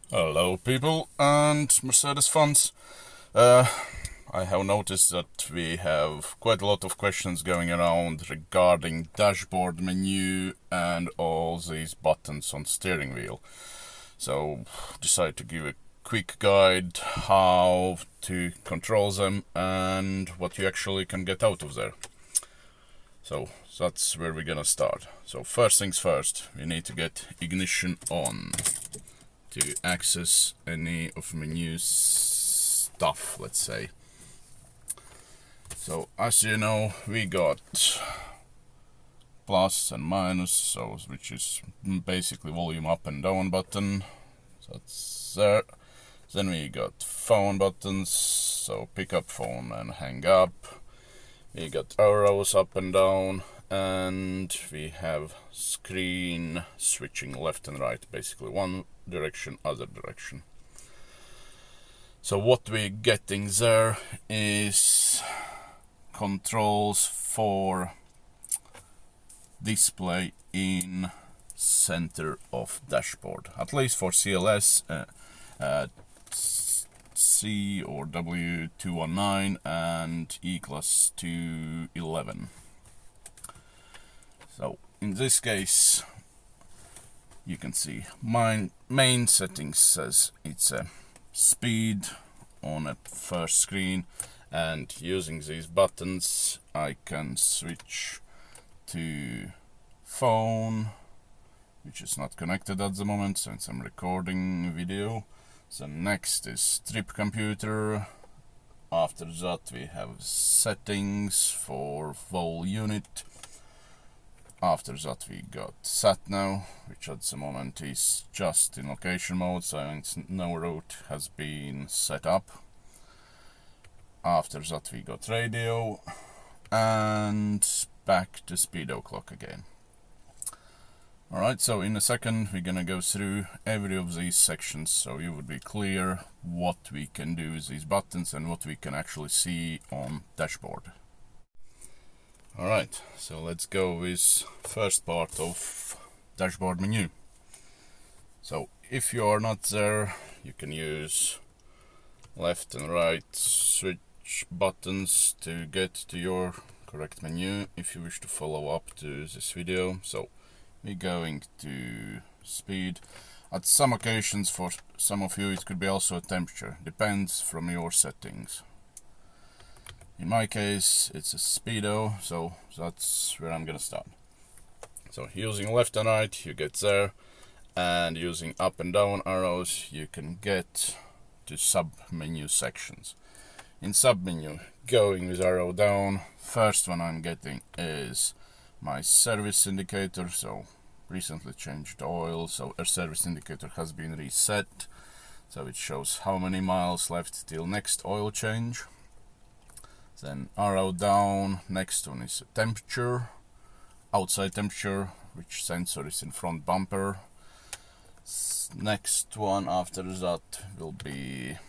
Hello people and Mercedes fans. I have noticed that we have quite a lot of questions going around regarding dashboard menu and all these buttons on steering wheel. So decided to give a quick guide how to control them and what you actually can get out of there. So that's where we're gonna start. So first things first, we need to get ignition on to access any of menu stuff, let's say. So as you know, we got plus and minus, so which is basically volume up and down button. So that's there. Then we got phone buttons, so pick up phone and hang up. We got arrows up and down, and we have screen switching left and right, basically one direction, other direction. So what we're getting there is controls for display in center of dashboard, at least for CLS C or W219 and E C219. So in this case, you can see my main settings says it's a speed on a first screen, and using these buttons I can switch to phone, which is not connected at the moment since I'm recording video. So next is trip computer. After that we have settings for whole unit. After that we got sat nav, which at the moment is just in location mode, so no route has been set up. After that we got radio, and back to speedo clock again. Alright, so in a second we're gonna go through every of these sections so you would be clear what we can do with these buttons and what we can actually see on dashboard. Alright, so let's go with first part of dashboard menu. So if you are not there, you can use left and right switch buttons to get to your correct menu if you wish to follow up to this video. So we're going to speed. At some occasions, for some of you, it could be also a temperature. Depends from your settings. In my case, it's a speedo, so that's where I'm gonna start. So using left and right, you get there, and using up and down arrows, you can get to sub-menu sections. In sub-menu, going with arrow down, first one I'm getting is my service indicator. So recently changed oil, so our service indicator has been reset, so it shows how many miles left till next oil change. Then arrow down, next one is temperature, outside temperature, which sensor is in front bumper. Next one after that will be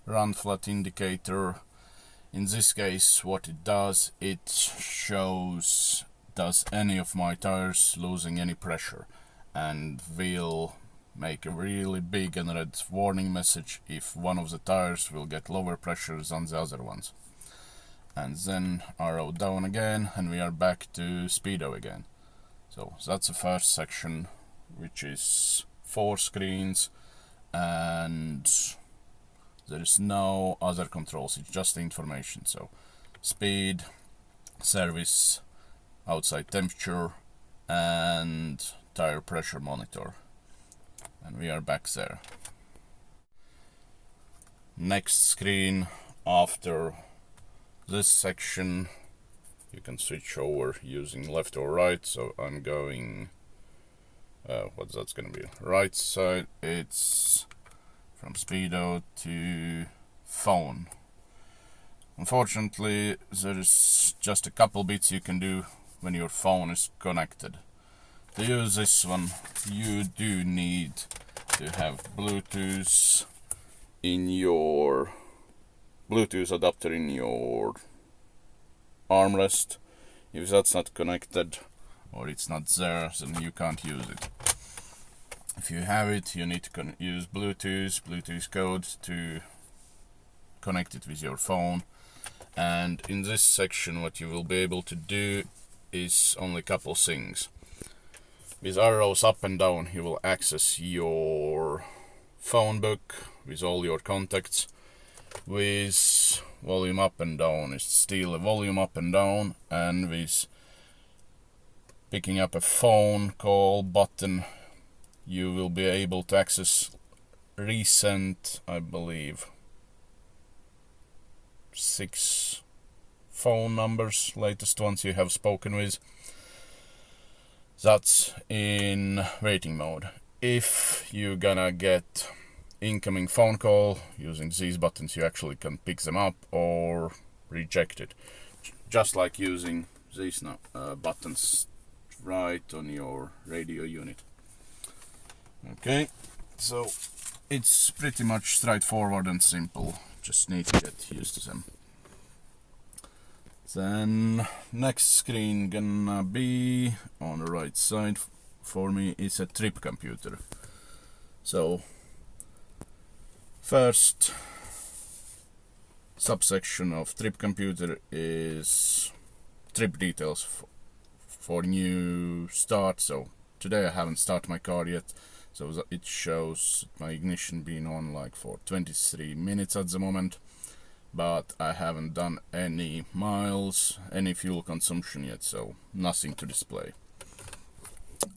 run flat indicator. In this case, what it does, it shows does any of my tires losing any pressure, and will make a really big and red warning message if one of the tires will get lower pressure than the other ones. And then arrow down again, and we are back to speedo again. So that's the first section, which is 4 screens, and there is no other controls, it's just the information. So speed, service, outside temperature, and tire pressure monitor, and we are back there. Next screen after this section, you can switch over using left or right. So I'm going what's that's gonna be right side. It's from speedo to phone. Unfortunately, there is just a couple bits you can do when your phone is connected. To use this one, you do need to have Bluetooth adapter in your armrest. If that's not connected or it's not there, then you can't use it. If you have it, you need to use Bluetooth code to connect it with your phone. And in this section what you will be able to do is only a couple things. With arrows up and down you will access your phone book with all your contacts. With volume up and down is still a volume up and down, and with picking up a phone call button you will be able to access recent, I believe, 6 phone numbers, latest ones you have spoken with. That's in waiting mode. If you're gonna get incoming phone call using these buttons, you actually can pick them up or reject it, just like using these buttons right on your radio unit. Okay, so it's pretty much straightforward and simple, just need to get used to them. Then next screen gonna be on the right side for me is a trip computer. So first subsection of trip computer is trip details for new start. So today I haven't started my car yet, so it shows my ignition being on like for 23 minutes at the moment, but I haven't done any miles, any fuel consumption yet, so nothing to display.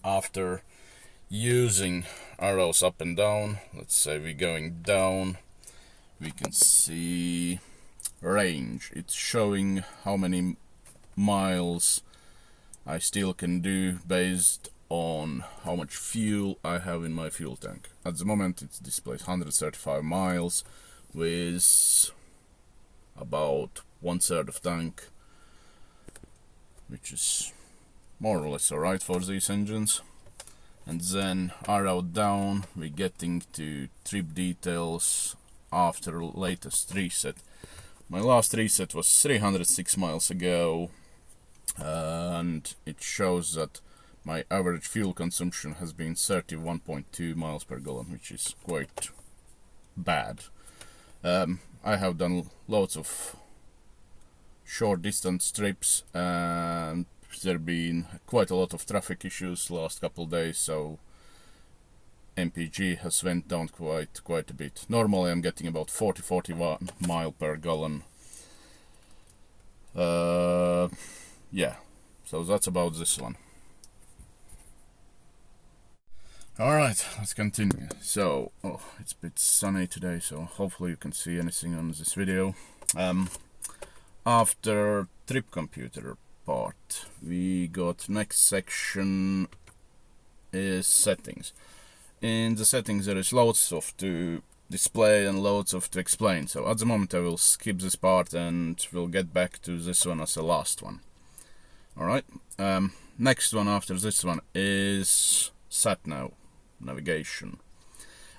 After using arrows up and down, let's say we're going down, we can see range. It's showing how many miles I still can do based on how much fuel I have in my fuel tank. At the moment it displays 135 miles with about 1/3 of tank, which is more or less alright for these engines. And then arrow down, we're getting to trip details after latest reset. My last reset was 306 miles ago, and it shows that my average fuel consumption has been 31.2 miles per gallon, which is quite bad. I have done loads of short distance trips, and there have been quite a lot of traffic issues last couple days, so MPG has went down quite a bit. Normally I'm getting about 40-41 mile per gallon. Yeah, so that's about this one. Alright, let's continue. So, it's a bit sunny today, so hopefully you can see anything on this video. After trip computer part, we got next section is settings. In the settings there is loads of to display and loads of to explain, so at the moment I will skip this part and we'll get back to this one as the last one. Alright, next one after this one is SatNav navigation.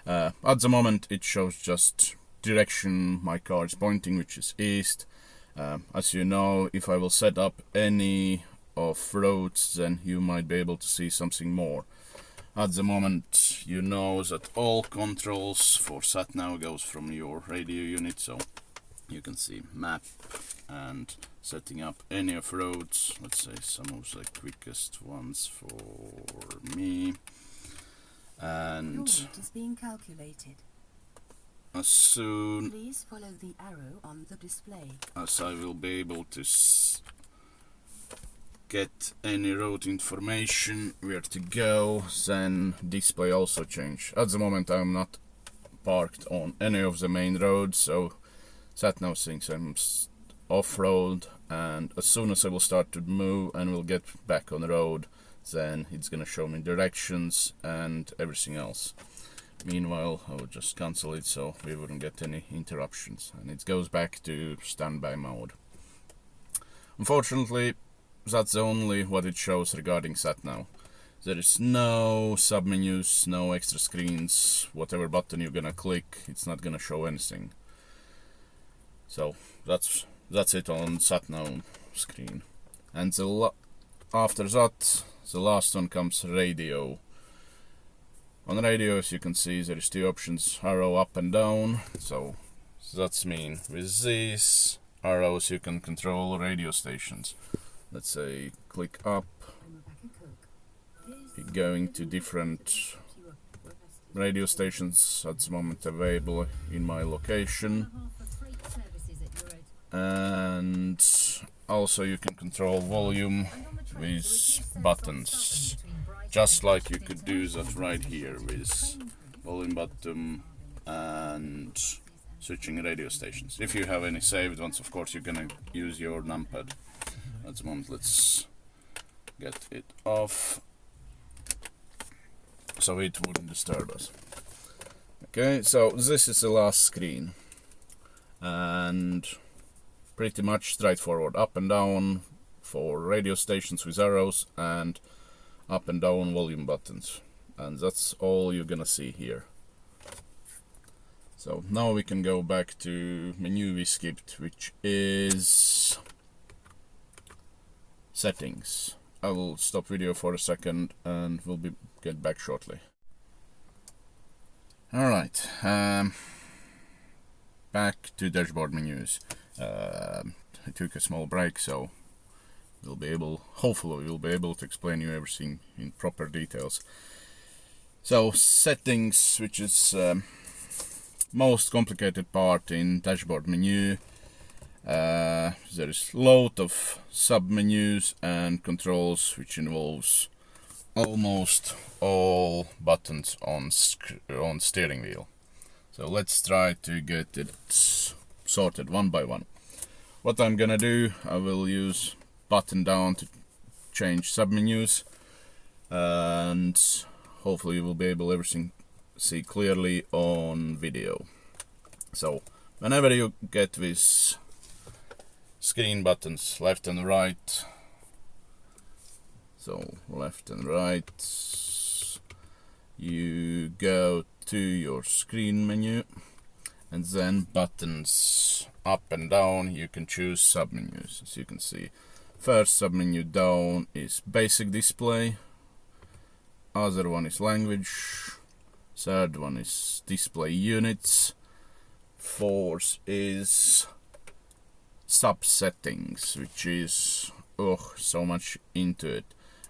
At the moment it shows just direction my car is pointing, which is east. As you know, if I will set up any of roads, then you might be able to see something more. At the moment you know that all controls for SatNav goes from your radio unit, so you can see map and setting up any of roads. Let's say some of the quickest ones for me. And your route is being calculated. As soon Please follow the arrow on the display. as I will be able to get any road information where to go, then display also change. At the moment I'm not parked on any of the main roads, so SatNav thinks I'm off-road, and as soon as I will start to move and will get back on the road, then it's gonna show me directions and everything else. Meanwhile, I will just cancel it so we wouldn't get any interruptions, and it goes back to standby mode. Unfortunately, that's only what it shows regarding SatNav. There is no submenus, no extra screens. Whatever button you're gonna click, it's not gonna show anything. So that's it on SatNav screen. And after that, the last one comes radio. On the radio, as you can see, there is two options, arrow up and down. So that's mean with these arrows you can control radio stations. Let's say click up, you're going to different radio stations at the moment available in my location. And also you can control volume with buttons, just like you could do that right here with volume button and switching radio stations. If you have any saved ones, of course you're gonna use your numpad. At the moment, let's get it off so it wouldn't disturb us. Okay, so this is the last screen, and pretty much straightforward. Up and down for radio stations with arrows, and up and down volume buttons, and that's all you're gonna see here. So now we can go back to menu we skipped, which is settings. I will stop video for a second and we'll get back shortly. Alright, back to dashboard menus. I took a small break, so hopefully we'll be able to explain you everything in proper details. So settings, which is most complicated part in dashboard menu. There is load of sub-menus and controls, which involves almost all buttons on steering wheel. So let's try to get it sorted one by one. What I'm gonna do, I will use button down to change sub-menus, and hopefully you will be able to see clearly on video. So whenever you get these screen buttons, left and right, so left and right, you go to your screen menu, and then buttons up and down you can choose sub-menus. As you can see, first sub-menu down is basic display, other one is language, third one is display units, fourth is sub-settings, which is so much into it.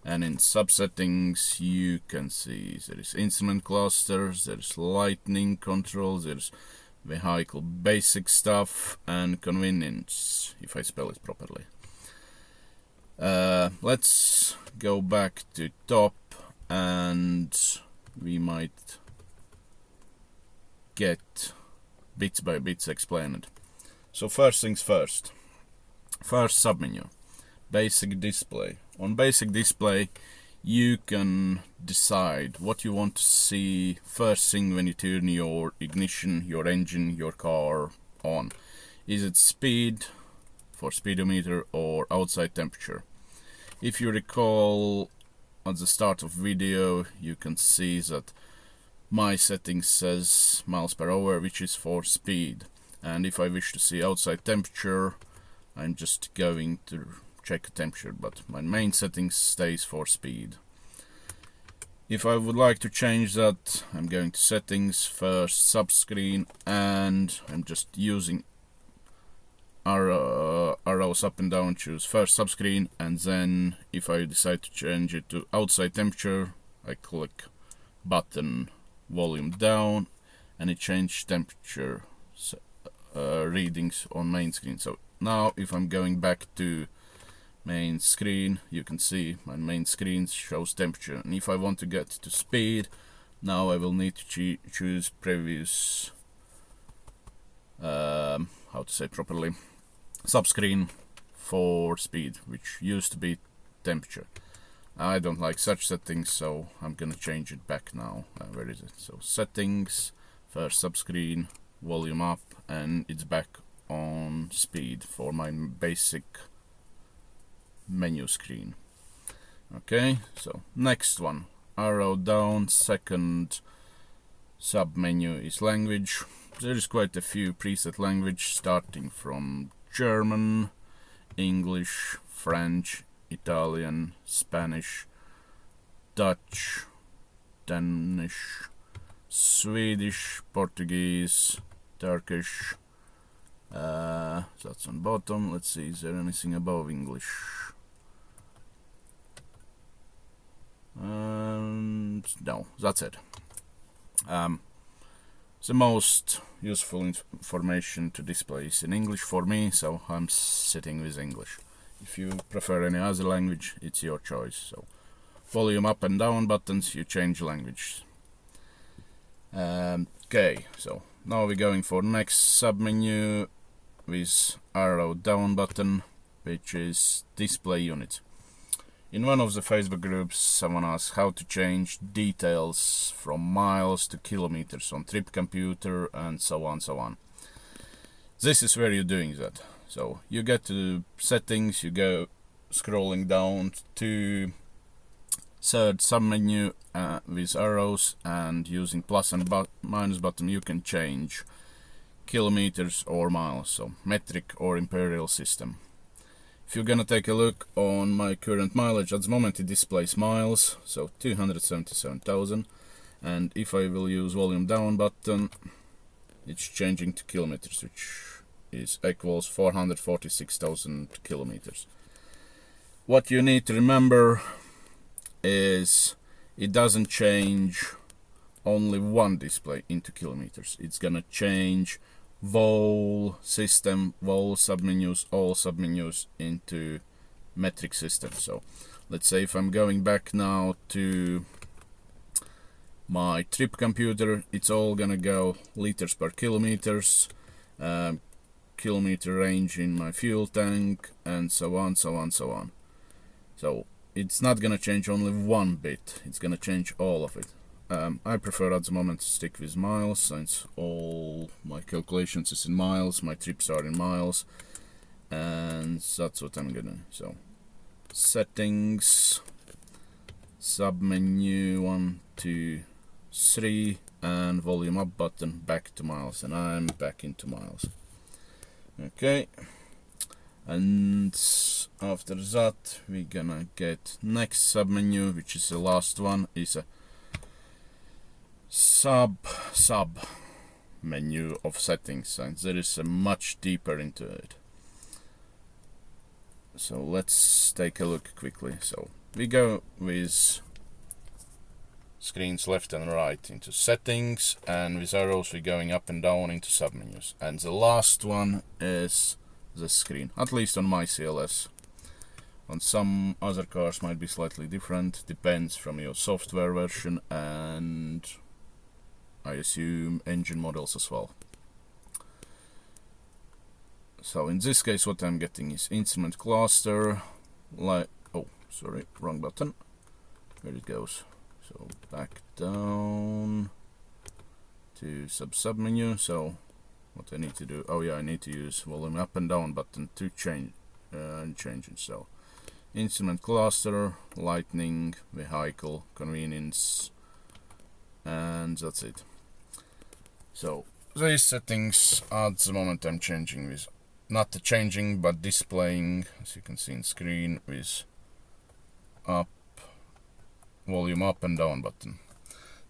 And in sub-settings you can see there is instrument clusters, there's lightning control, there's vehicle basic stuff, and convenience, if I spell it properly. Let's go back to top and we might get bits by bits explained. So first things first. First submenu, basic display. On basic display you can decide what you want to see first thing when you turn your ignition, your engine, your car on. Is it speed for speedometer or outside temperature? If you recall at the start of video, you can see that my setting says miles per hour, which is for speed, and if I wish to see outside temperature, I'm just going to check temperature, but my main setting stays for speed. If I would like to change that, I'm going to settings, first subscreen, and I'm just using arrows up and down, choose first subscreen, and then if I decide to change it to outside temperature, I click button volume down, and it changed temperature readings on main screen. So now if I'm going back to main screen, you can see my main screen shows temperature, and if I want to get to speed, now I will need to choose previous how to say properly, subscreen for speed, which used to be temperature. I don't like such settings, so I'm gonna change it back now. Where is it? So settings, first subscreen, volume up, and it's back on speed for my basic menu screen. Okay, so next one, arrow down, second sub menu is language. There is quite a few preset language, starting from German, English, French, Italian, Spanish, Dutch, Danish, Swedish, Portuguese, Turkish. That's on bottom. Let's see, is there anything above English? No, that's it. The most useful information to display is in English for me, so I'm sitting with English. If you prefer any other language, it's your choice. So volume up and down buttons, you change language. Okay, so now we're going for next submenu with arrow down button, which is display unit. In one of the Facebook groups, someone asked how to change details from miles to kilometers on trip computer and so on. This is where you're doing that. So you get to settings, you go scrolling down to third submenu with arrows, and using plus and minus button you can change kilometers or miles, so metric or imperial system. If you're gonna take a look on my current mileage, at the moment it displays miles, so 277,000, and if I will use volume down button, it's changing to kilometers, which is equals 446,000 kilometers. What you need to remember is it doesn't change only one display into kilometers. It's gonna change whole system, whole submenus, all submenus into metric system. So let's say if I'm going back now to my trip computer, it's all gonna go liters per kilometers, kilometer range in my fuel tank, and so on. So it's not gonna change only one bit, it's gonna change all of it. I prefer at the moment to stick with miles, since all my calculations is in miles, my trips are in miles, and that's what I'm gonna do. So settings, submenu 1, 2, 3, and volume up button, back to miles, and I'm back into miles. Okay, and after that we're gonna get next submenu, which is the last one, is a sub menu of settings, and there is a much deeper into it. So let's take a look quickly. So we go with screens left and right into settings, and with arrows we're going up and down into submenus, and the last one is the screen, at least on my CLS. On some other cars might be slightly different, depends from your software version and I assume engine models as well. So in this case what I'm getting is instrument cluster, wrong button, where it goes. So back down to submenu. So what I need to do, I need to use volume up and down button to change it. So instrument cluster, lightning, vehicle, convenience, and that's it. So these settings at the moment I'm changing with, not changing but displaying, as you can see in screen, with volume up and down button.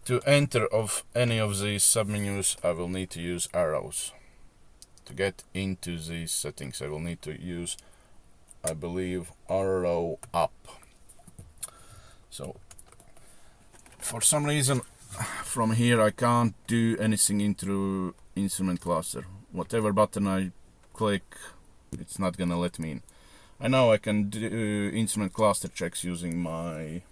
To enter of any of these submenus I will need to use arrows. To get into these settings I will need to use, I believe, arrow up. So for some reason from here I can't do anything into instrument cluster. Whatever button I click, it's not gonna let me in. I know I can do instrument cluster checks using my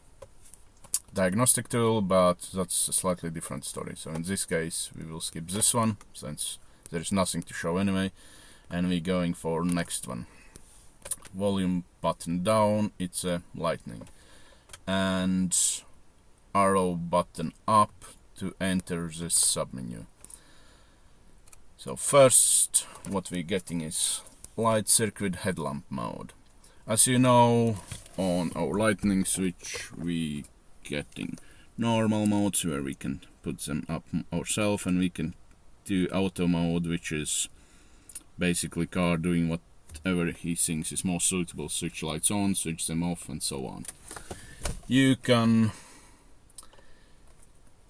diagnostic tool, but that's a slightly different story. So in this case we will skip this one, since there is nothing to show anyway, and we're going for next one. Volume button down, it's a lightning, and arrow button up to enter this submenu. So first what we're getting is light circuit headlamp mode. As you know, on our lightning switch we getting normal modes where we can put them up ourselves, and we can do auto mode, which is basically car doing whatever he thinks is more suitable, switch lights on, switch them off, and so on. You can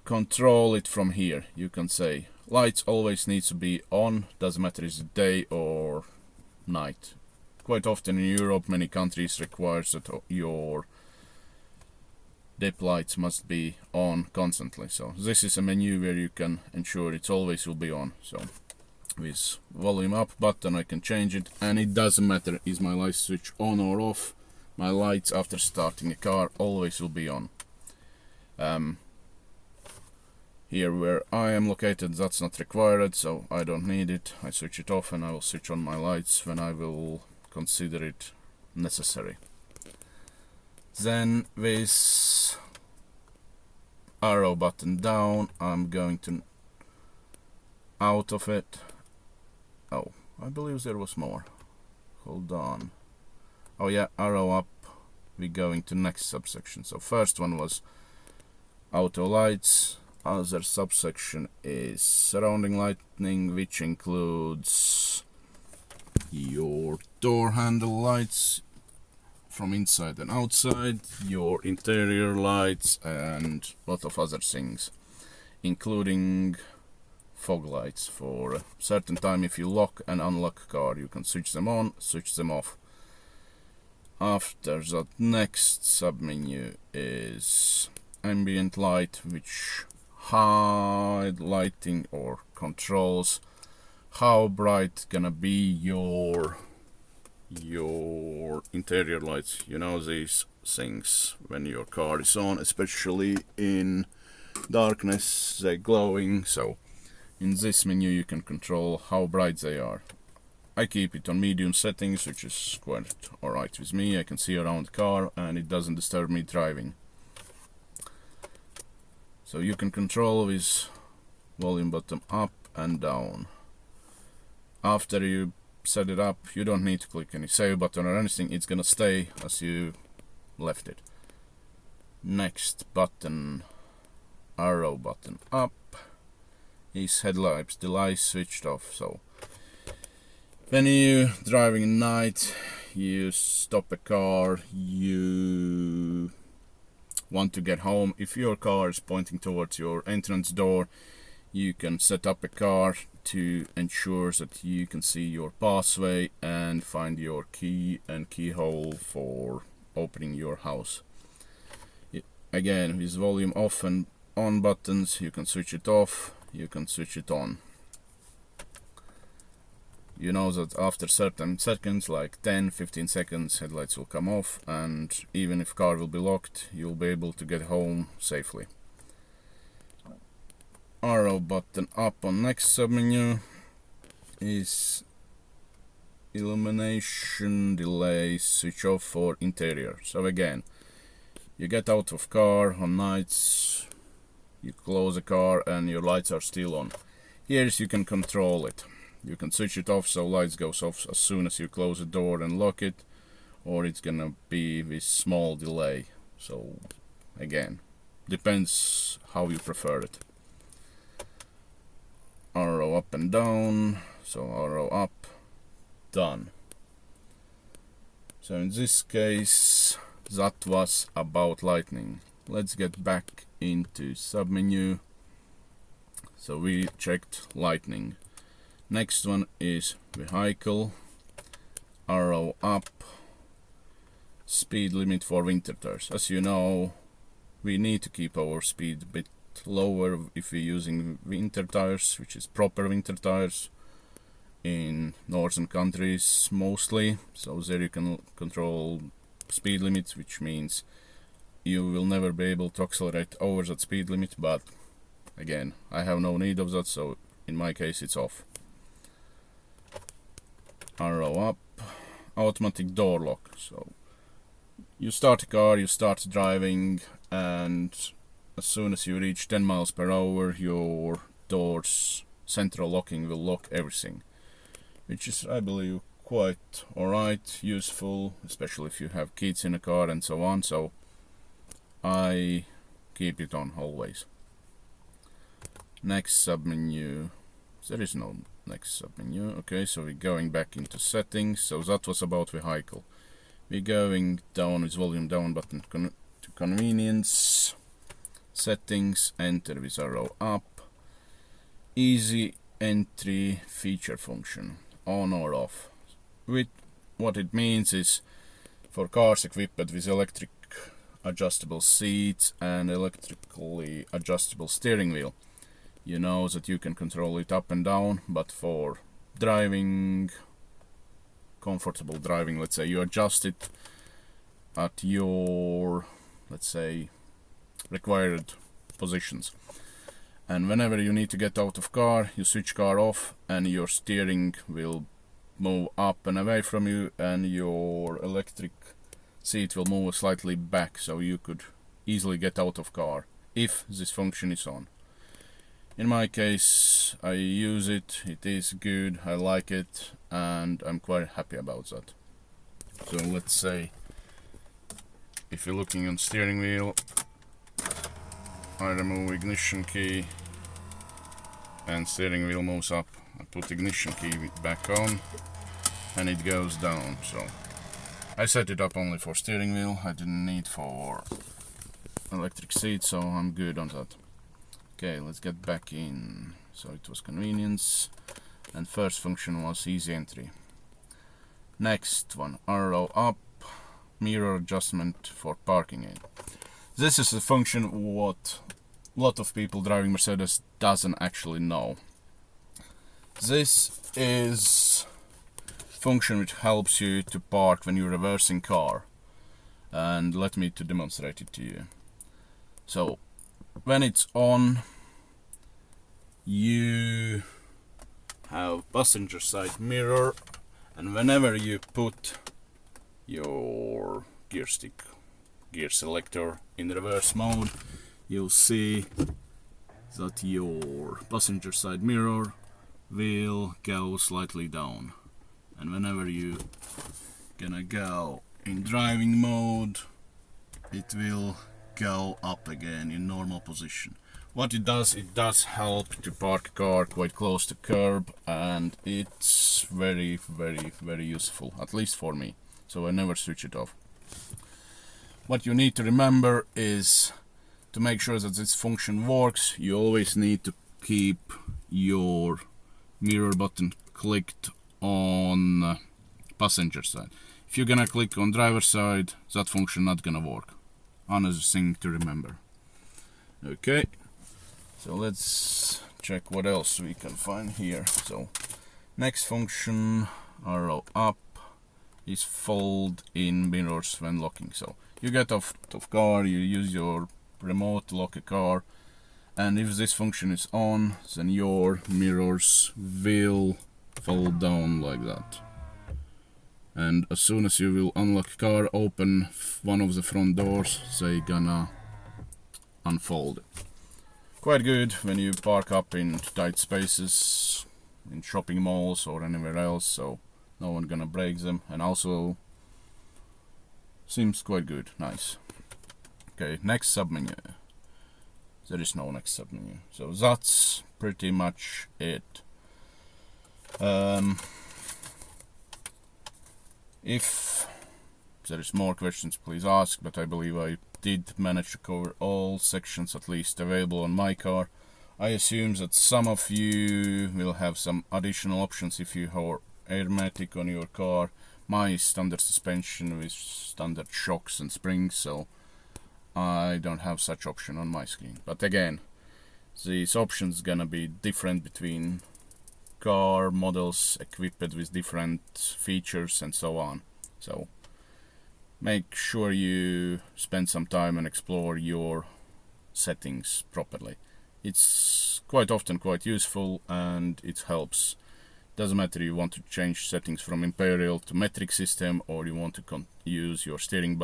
control it from here. You can say lights always needs to be on, doesn't matter is it day or night. Quite often in Europe, many countries requires that your dip lights must be on constantly. So this is a menu where you can ensure it always will be on. So with volume up button I can change it, and it doesn't matter is my light switch on or off. My lights after starting a car always will be on. Here where I am located that's not required, so I don't need it. I switch it off and I will switch on my lights when I will consider it necessary. Then with arrow button down I'm going to out of it. Oh, I believe there was more. Hold on. Oh yeah, arrow up, we're going to next subsection. So first one was auto lights. Other subsection is surrounding lighting, which includes your door handle lights from inside and outside, your interior lights, and a lot of other things, including fog lights. For a certain time, if you lock and unlock a car, you can switch them on, switch them off. After that, next submenu is ambient light, which hide lighting or controls how bright gonna be your interior lights. You know, these things when your car is on, especially in darkness, they're glowing. So in this menu you can control how bright they are. I keep it on medium settings, which is quite alright with me. I can see around the car and it doesn't disturb me driving. So you can control with volume button up and down. After you set it up, you don't need to click any save button or anything, it's gonna stay as you left it. Next button, arrow button up, is headlights, the light switched off. So when you driving at night, you stop a car, you want to get home. If your car is pointing towards your entrance door, you can set up a car to ensure that you can see your pathway and find your key and keyhole for opening your house. Again, with volume off and on buttons, you can switch it off, you can switch it on. You know that after certain seconds, like 10-15 seconds, headlights will come off, and even if car will be locked, you'll be able to get home safely. Arrow button up on next submenu is illumination delay switch off for interior. So again, you get out of car on nights, you close the car and your lights are still on. Here you can control it. You can switch it off so lights goes off as soon as you close the door and lock it, or it's gonna be with small delay. So again, depends how you prefer it. Arrow up and down, so arrow up, done. So in this case, that was about lightning. Let's get back into submenu. So we checked lightning. Next one is vehicle, arrow up, speed limit for winter tires. As you know, we need to keep our speed a bit lower if we're using winter tires, which is proper winter tires in northern countries mostly. So there you can control speed limits, which means you will never be able to accelerate over that speed limit, but again, I have no need of that, so in my case it's off. Arrow up, automatic door lock. So you start a car, you start driving, and as soon as you reach 10 miles per hour, your doors central locking will lock everything, which is, I believe, quite alright, useful, especially if you have kids in a car and so on. So I keep it on always. Next submenu, there is no next submenu. Okay, so we're going back into settings. So that was about vehicle. We're going down with volume down button to convenience. settings, enter with arrow up, easy entry feature function, on or off. With what it means is for cars equipped with electric adjustable seats and electrically adjustable steering wheel, you know that you can control it up and down, but for driving, comfortable driving, let's say, you adjust it at your, let's say, required positions. And whenever you need to get out of car, you switch car off and your steering will move up and away from you, and your electric seat will move slightly back, so you could easily get out of car if this function is on. In my case, I use it, it is good, I like it, and I'm quite happy about that. So let's say, if you're looking on steering wheel, I remove ignition key and steering wheel moves up. I put ignition key back on and it goes down. So I set it up only for steering wheel, I didn't need for electric seat, so I'm good on that. Okay, let's get back in. So it was convenience, and first function was easy entry. Next one, arrow up, mirror adjustment for parking aid. This is a function what a lot of people driving Mercedes doesn't actually know. This is function which helps you to park when you're reversing car, and let me to demonstrate it to you. So when it's on, you have passenger side mirror, and whenever you put your gear stick, gear selector in reverse mode, you'll see that your passenger side mirror will go slightly down, and whenever you gonna go in driving mode, it will go up again in normal position. What it does help to park a car quite close to curb, and it's very useful, at least for me, so I never switch it off. What you need to remember is, to make sure that this function works, you always need to keep your mirror button clicked on passenger side. If you're gonna click on driver side, that function not gonna work. Another thing to remember. Okay, so let's check what else we can find here. So next function, arrow up, is fold in mirrors when locking. So you get off of car, you use your remote to lock a car, and if this function is on, then your mirrors will fold down like that. And as soon as you will unlock car, open one of the front doors, they gonna unfold it. Quite good when you park up in tight spaces, in shopping malls or anywhere else, so no one gonna break them, and also seems quite good, nice. Okay, next submenu. There is no next submenu, so that's pretty much it. If there is more questions, please ask, but I believe I did manage to cover all sections at least available on my car. I assume that some of you will have some additional options if you have Airmatic on your car. My standard suspension with standard shocks and springs, so I don't have such option on my screen. But again, these options gonna be different between car models equipped with different features and so on. So make sure you spend some time and explore your settings properly. It's quite often quite useful and it helps. Doesn't matter you want to change settings from imperial to metric system, or you want to use your steering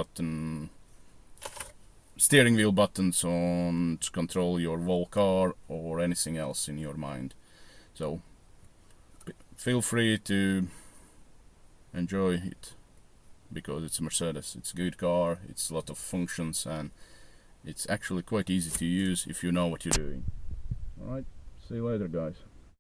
wheel buttons on to control your whole car or anything else in your mind. So feel free to enjoy it, because it's a Mercedes, it's a good car, it's a lot of functions, and it's actually quite easy to use if you know what you're doing. Alright, see you later guys.